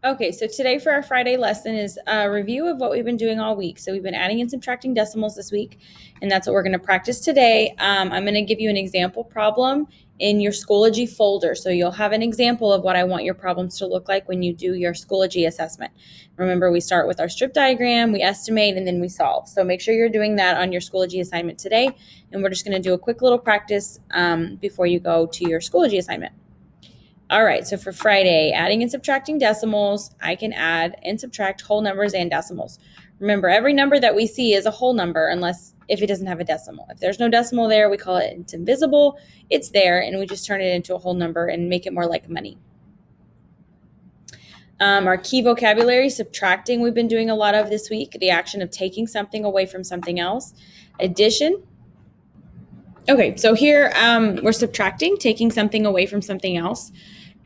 Okay, so today for our Friday lesson is a review of what we've been doing all week. So we've been adding and subtracting decimals this week, and that's what we're going to practice today. I'm going to give you an example problem in your Schoology folder. So you'll have an example of what I want your problems to look like when you do your Schoology assessment. Remember, we start with our strip diagram, we estimate, and then we solve. So make sure you're doing that on your Schoology assignment today, and we're just going to do a quick little practice before you go to your Schoology assignment. All right, so for Friday, adding and subtracting decimals, I can add and subtract whole numbers and decimals. Remember, every number that we see is a whole number if it doesn't have a decimal. If there's no decimal there, we call it's invisible. It's there, and we just turn it into a whole number and make it more like money. Our key vocabulary, subtracting, we've been doing a lot of this week. The action of taking something away from something else. Addition. Okay, so here we're subtracting, taking something away from something else.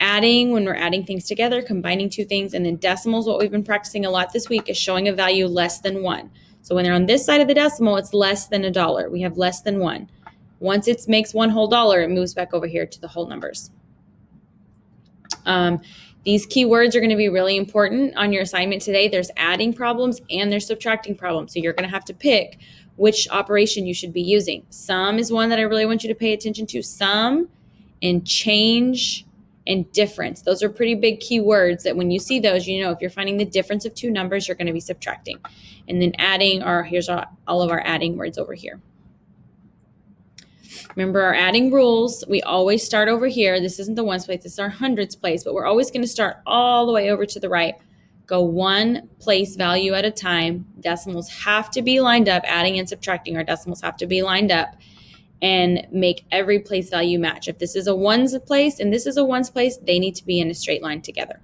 Adding, when we're adding things together, combining two things, and then decimals, what we've been practicing a lot this week is showing a value less than 1. So when they're on this side of the decimal, it's less than $1. We have less than 1. Once it makes one whole dollar, it moves back over here to the whole numbers. These keywords are going to be really important on your assignment today. There's adding problems and there's subtracting problems. So you're going to have to pick which operation you should be using. Sum is one that I really want you to pay attention to. Sum and change and difference. Those are pretty big keywords that when you see those, you know if you're finding the difference of two numbers, you're going to be subtracting. And then adding, here's all of our adding words over here. Remember our adding rules, we always start over here. This isn't the ones place, this is our hundreds place, but we're always going to start all the way over to the right. Go one place value at a time. Decimals have to be lined up. Adding and subtracting, our decimals have to be lined up and make every place value match. If this is a ones place and this is a ones place, they need to be in a straight line together.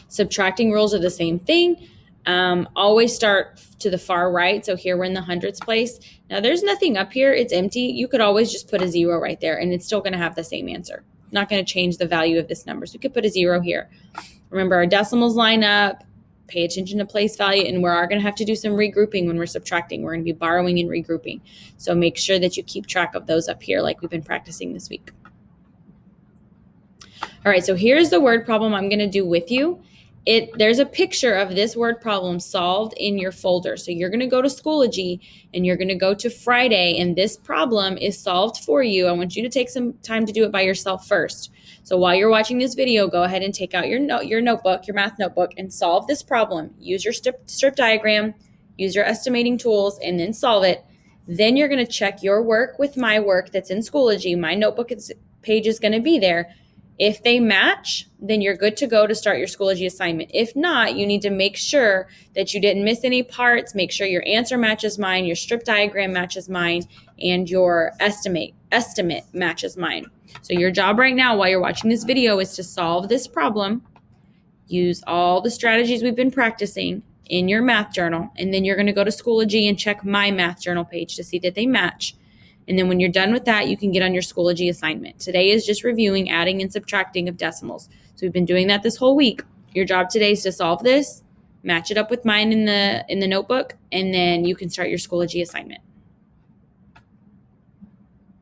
Subtracting rules are the same thing. Always start to the far right. So here we're in the hundreds place. Now there's nothing up here. It's empty. You could always just put a 0 right there and it's still going to have the same answer. Not going to change the value of this number. So we could put a 0 here. Remember, our decimals line up. Pay attention to place value, and we're going to have to do some regrouping when we're subtracting. We're going to be borrowing and regrouping. So make sure that you keep track of those up here like we've been practicing this week. All right, so here's the word problem I'm going to do with you. There's a picture of this word problem solved in your folder. So you're going to go to Schoology and you're going to go to Friday, and this problem is solved for you. I want you to take some time to do it by yourself first. So while you're watching this video, go ahead and take out your notebook, your math notebook, and solve this problem. Use your strip diagram, use your estimating tools, and then solve it. Then you're going to check your work with my work that's in Schoology. My notebook page is going to be there. If they match, then you're good to go to start your Schoology assignment. If not, you need to make sure that you didn't miss any parts. Make sure your answer matches mine, your strip diagram matches mine, and your estimate matches mine. So your job right now while you're watching this video is to solve this problem, use all the strategies we've been practicing in your math journal, and then you're going to go to Schoology and check my math journal page to see that they match. And then when you're done with that, you can get on your Schoology assignment. Today is just reviewing adding and subtracting of decimals. So we've been doing that this whole week. Your job today is to solve this, match it up with mine in the notebook, and then you can start your Schoology assignment.